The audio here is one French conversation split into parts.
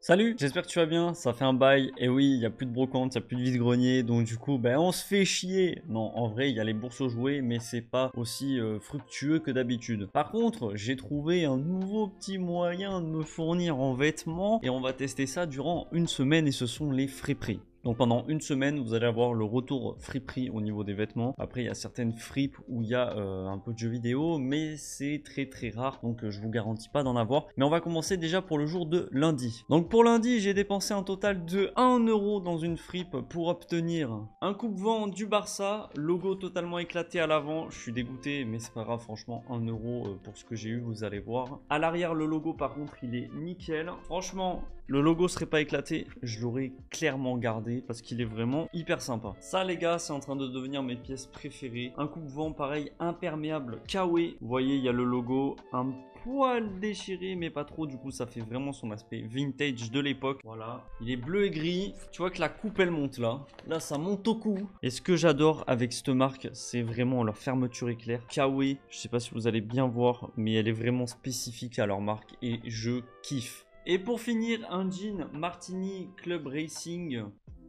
Salut, j'espère que tu vas bien, ça fait un bail, et oui, il n'y a plus de brocante, il n'y a plus de vide-grenier, donc du coup, on se fait chier. Non, en vrai, il y a les bourses aux jouets, mais c'est pas aussi fructueux que d'habitude. Par contre, j'ai trouvé un nouveau petit moyen de me fournir en vêtements, et on va tester ça durant une semaine, et ce sont les friperies. Donc pendant une semaine, vous allez avoir le retour friperie au niveau des vêtements. Après, il y a certaines fripes où il y a un peu de jeux vidéo, mais c'est très rare, donc je vous garantis pas d'en avoir. Mais on va commencer déjà pour le jour de lundi. Donc pour lundi, j'ai dépensé un total de 1 euro dans une fripe pour obtenir un coupe-vent du Barça, logo totalement éclaté à l'avant. Je suis dégoûté, mais c'est pas grave, franchement, 1 euro pour ce que j'ai eu, vous allez voir. À l'arrière, le logo, par contre, il est nickel. Franchement, le logo serait pas éclaté, je l'aurais clairement gardé parce qu'il est vraiment hyper sympa. Ça les gars, c'est en train de devenir mes pièces préférées. Un coupe-vent pareil, imperméable, Kawe. Vous voyez, il y a le logo, un poil déchiré mais pas trop, du coup ça fait vraiment son aspect vintage de l'époque. Voilà, il est bleu et gris. Tu vois que la coupe elle monte là. Là ça monte au cou. Et ce que j'adore avec cette marque, c'est vraiment leur fermeture éclair. Kawe, je sais pas si vous allez bien voir, mais elle est vraiment spécifique à leur marque et je kiffe. Et pour finir, un jean Martini Club Racing,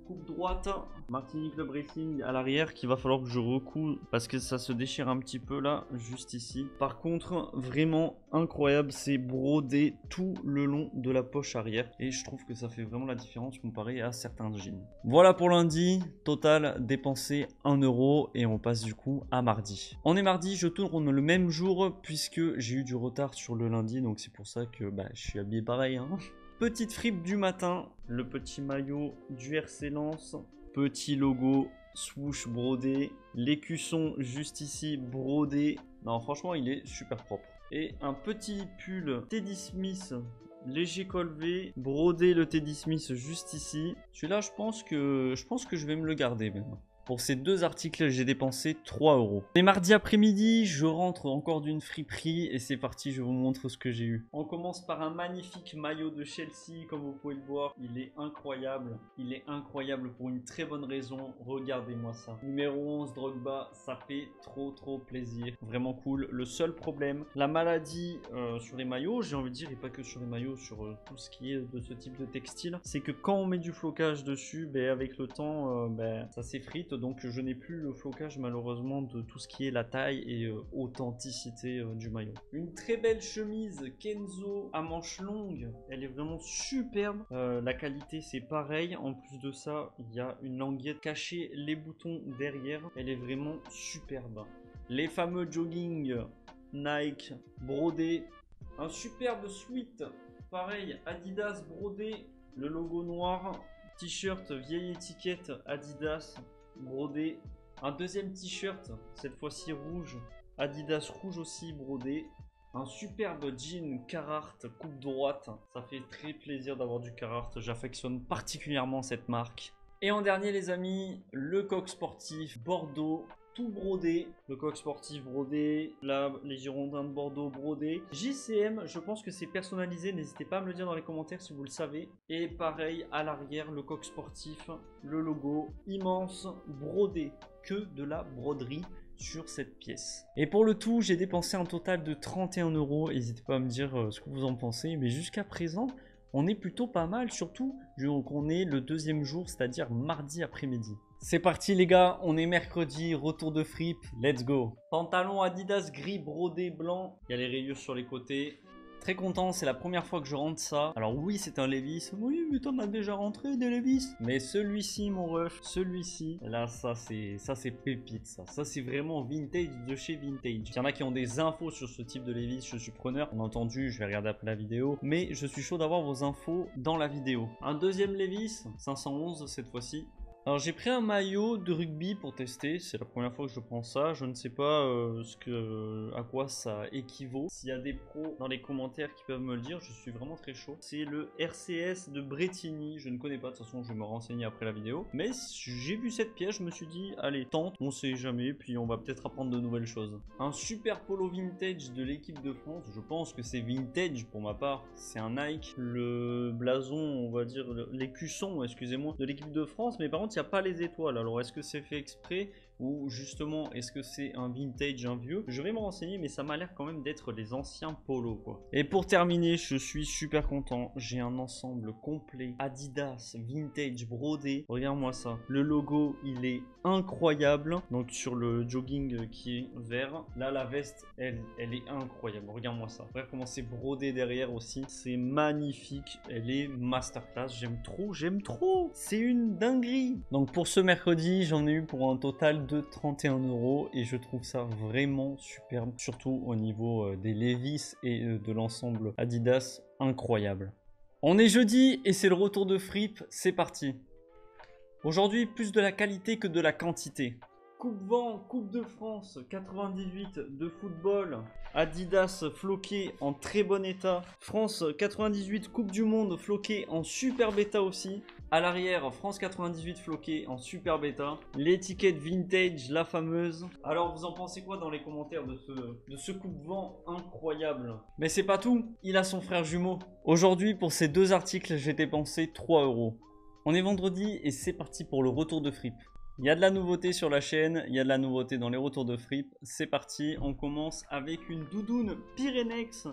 coupe droite, Martini Club Racing à l'arrière qu'il va falloir que je recoue parce que ça se déchire un petit peu là, juste ici. Par contre, vraiment incroyable, c'est brodé tout le long de la poche arrière et je trouve que ça fait vraiment la différence comparé à certains jeans. Voilà pour lundi, total dépensé 1 euro et on passe du coup à mardi. On est mardi, je tourne le même jour puisque j'ai eu du retard sur le lundi, donc c'est pour ça que je suis habillé pareil. Petite fripe du matin, le petit maillot du RC Lens, petit logo swoosh brodé, l'écusson juste ici brodé. Non, franchement, il est super propre. Et un petit pull Teddy Smith léger col V, brodé le Teddy Smith juste ici. Celui-là, je pense que je vais me le garder maintenant. Pour ces deux articles, j'ai dépensé 3 euros. Et mardi après-midi, je rentre encore d'une friperie et c'est parti, je vous montre ce que j'ai eu. On commence par un magnifique maillot de Chelsea, comme vous pouvez le voir. Il est incroyable. Il est incroyable pour une très bonne raison. Regardez-moi ça. Numéro 11, Drogba, ça fait trop plaisir. Vraiment cool. Le seul problème, la maladie sur les maillots, j'ai envie de dire, et pas que sur les maillots, sur tout ce qui est de ce type de textile, c'est que quand on met du flocage dessus, avec le temps, ça s'effrite. Donc je n'ai plus le flocage malheureusement de tout ce qui est la taille et authenticité du maillot. Une très belle chemise Kenzo à manches longues, elle est vraiment superbe. La qualité c'est pareil, en plus de ça il y a une languette cachée les boutons derrière, elle est vraiment superbe. Les fameux jogging Nike brodés, un superbe sweat pareil Adidas brodé, le logo noir, t-shirt vieille étiquette Adidas brodé, un deuxième t-shirt, cette fois-ci rouge, Adidas rouge aussi brodé, un superbe jean Carhartt coupe droite, ça fait très plaisir d'avoir du Carhartt, j'affectionne particulièrement cette marque. Et en dernier les amis, le coq sportif Bordeaux, tout brodé, le coq sportif brodé, là les girondins de Bordeaux brodés. JCM, je pense que c'est personnalisé, n'hésitez pas à me le dire dans les commentaires si vous le savez. Et pareil à l'arrière, le coq sportif, le logo immense brodé, que de la broderie sur cette pièce. Et pour le tout, j'ai dépensé un total de 31 euros. N'hésitez pas à me dire ce que vous en pensez, mais jusqu'à présent, on est plutôt pas mal, surtout qu'on est le deuxième jour, c'est-à-dire mardi après-midi. C'est parti les gars, on est mercredi, retour de fripe, let's go. Pantalon Adidas gris brodé blanc, il y a les rayures sur les côtés. Très content, c'est la première fois que je rentre ça. Alors oui, c'est un Levi's. Oui, mais t'en as déjà rentré des Levi's. Mais celui-ci, mon ref, celui-ci, là, ça c'est pépite, ça. Ça, c'est vraiment vintage de chez vintage. Il y en a qui ont des infos sur ce type de Levi's, je suis preneur. Bien entendu, je vais regarder après la vidéo. Mais je suis chaud d'avoir vos infos dans la vidéo. Un deuxième Levi's, 511 cette fois-ci. Alors j'ai pris un maillot de rugby pour tester, c'est la première fois que je prends ça, je ne sais pas à quoi ça équivaut. S'il y a des pros dans les commentaires qui peuvent me le dire, je suis vraiment très chaud. C'est le RCS de Bretigny, je ne connais pas, de toute façon je vais me renseigner après la vidéo. Mais j'ai vu cette pièce, je me suis dit, allez tente, on sait jamais, puis on va peut-être apprendre de nouvelles choses. Un super polo vintage de l'équipe de France, je pense que c'est vintage pour ma part, c'est un Nike. Le blason, on va dire, l'écusson, excusez-moi, de l'équipe de France, mais par contre il n'y a pas les étoiles. Alors est-ce que c'est fait exprès ou justement est-ce que c'est un vintage, un vieux? Je vais me renseigner, mais ça m'a l'air quand même d'être les anciens polos quoi. Et pour terminer, je suis super content, j'ai un ensemble complet Adidas vintage brodé. Regarde-moi ça, le logo il est incroyable, donc sur le jogging qui est vert. Là la veste elle est incroyable, regarde-moi ça. Regarde comment c'est brodé derrière aussi, c'est magnifique, elle est masterclass, j'aime trop, c'est une dinguerie. Donc pour ce mercredi j'en ai eu pour un total de 31 € et je trouve ça vraiment superbe, surtout au niveau des Levi's et de l'ensemble Adidas, incroyable. On est jeudi et c'est le retour de Fripp, c'est parti. Aujourd'hui, plus de la qualité que de la quantité. Coupe Vent, Coupe de France 98 de football. Adidas floqué en très bon état. France 98 Coupe du Monde floqué en super bêta aussi. À l'arrière, France 98 floqué en super bêta. L'étiquette vintage, la fameuse. Alors, vous en pensez quoi dans les commentaires de ce Coupe Vent incroyable? Mais c'est pas tout, il a son frère jumeau. Aujourd'hui, pour ces deux articles, j'ai dépensé 3 €. On est vendredi et c'est parti pour le retour de Fripp. Il y a de la nouveauté sur la chaîne, il y a de la nouveauté dans les retours de Fripp. C'est parti, on commence avec une doudoune Pyrenex.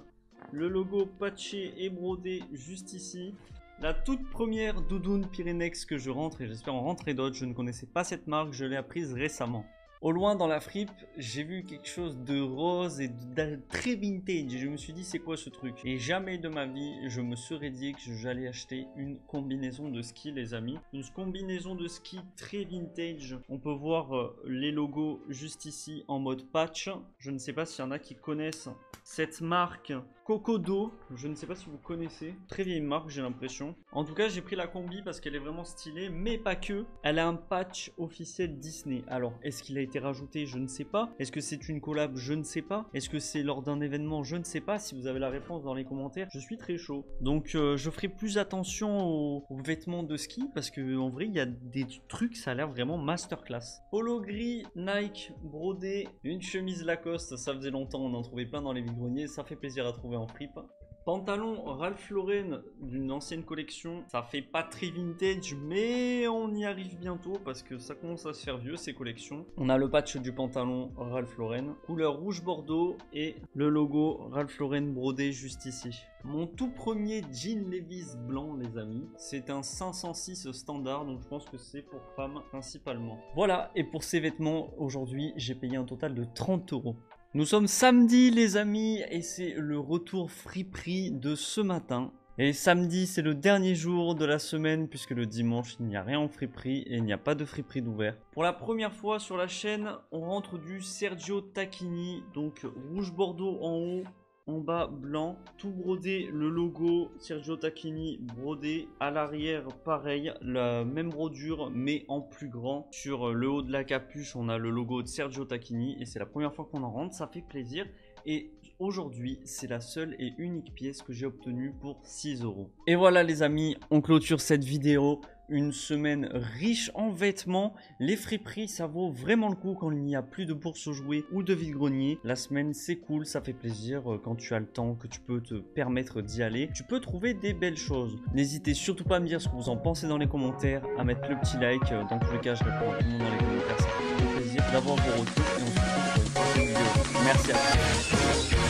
Le logo patché et brodé juste ici. La toute première doudoune Pyrenex que je rentre et j'espère en rentrer d'autres. Je ne connaissais pas cette marque, je l'ai apprise récemment. Au loin dans la Fripp, j'ai vu quelque chose de rose et de très vintage. Je me suis dit c'est quoi ce truc? Et jamais de ma vie je me serais dit que j'allais acheter une combinaison de ski les amis. Une combinaison de ski très vintage. On peut voir les logos juste ici en mode patch. Je ne sais pas s'il y en a qui connaissent cette marque Cocodo. Je ne sais pas si vous connaissez. Très vieille marque j'ai l'impression. En tout cas j'ai pris la combi parce qu'elle est vraiment stylée. Mais pas que. Elle a un patch officiel Disney. Alors est-ce qu'il a été rajouté? Je ne sais pas. Est-ce que c'est une collab? Je ne sais pas. Est-ce que c'est lors d'un événement? Je ne sais pas. Si vous avez la réponse dans les commentaires, je suis très chaud. Donc je ferai plus attention aux vêtements de ski parce que en vrai il y a des trucs, ça a l'air vraiment masterclass. Polo gris, Nike, brodé, une chemise Lacoste, ça faisait longtemps, on en trouvait plein dans les vide-greniers, ça fait plaisir à trouver en Fripp. Pantalon Ralph Lauren d'une ancienne collection, ça fait pas très vintage mais on y arrive bientôt parce que ça commence à se faire vieux ces collections. On a le patch du pantalon Ralph Lauren, couleur rouge bordeaux et le logo Ralph Lauren brodé juste ici. Mon tout premier jean Levi's blanc les amis, c'est un 506 standard donc je pense que c'est pour femmes principalement. Voilà, et pour ces vêtements aujourd'hui j'ai payé un total de 30 €. Nous sommes samedi les amis et c'est le retour friperie de ce matin. Et samedi c'est le dernier jour de la semaine puisque le dimanche il n'y a rien en friperie et il n'y a pas de friperie d'ouvert. Pour la première fois sur la chaîne on rentre du Sergio Tacchini, donc rouge bordeaux en haut. En bas blanc, tout brodé, le logo Sergio Tacchini brodé. À l'arrière pareil, la même brodure mais en plus grand. Sur le haut de la capuche on a le logo de Sergio Tacchini et c'est la première fois qu'on en rentre, ça fait plaisir. Et aujourd'hui c'est la seule et unique pièce que j'ai obtenue pour 6 €. Et voilà les amis, on clôture cette vidéo. Une semaine riche en vêtements. Les friperies, ça vaut vraiment le coup quand il n'y a plus de bourse aux jouets ou de vide-grenier. La semaine, c'est cool, ça fait plaisir quand tu as le temps, que tu peux te permettre d'y aller. Tu peux trouver des belles choses. N'hésitez surtout pas à me dire ce que vous en pensez dans les commentaires, à mettre le petit like. Dans tous les cas, je réponds à tout le monde dans les commentaires. Ça fait plaisir d'avoir vos retours et on se retrouve pour une prochaine vidéo. Merci à tous.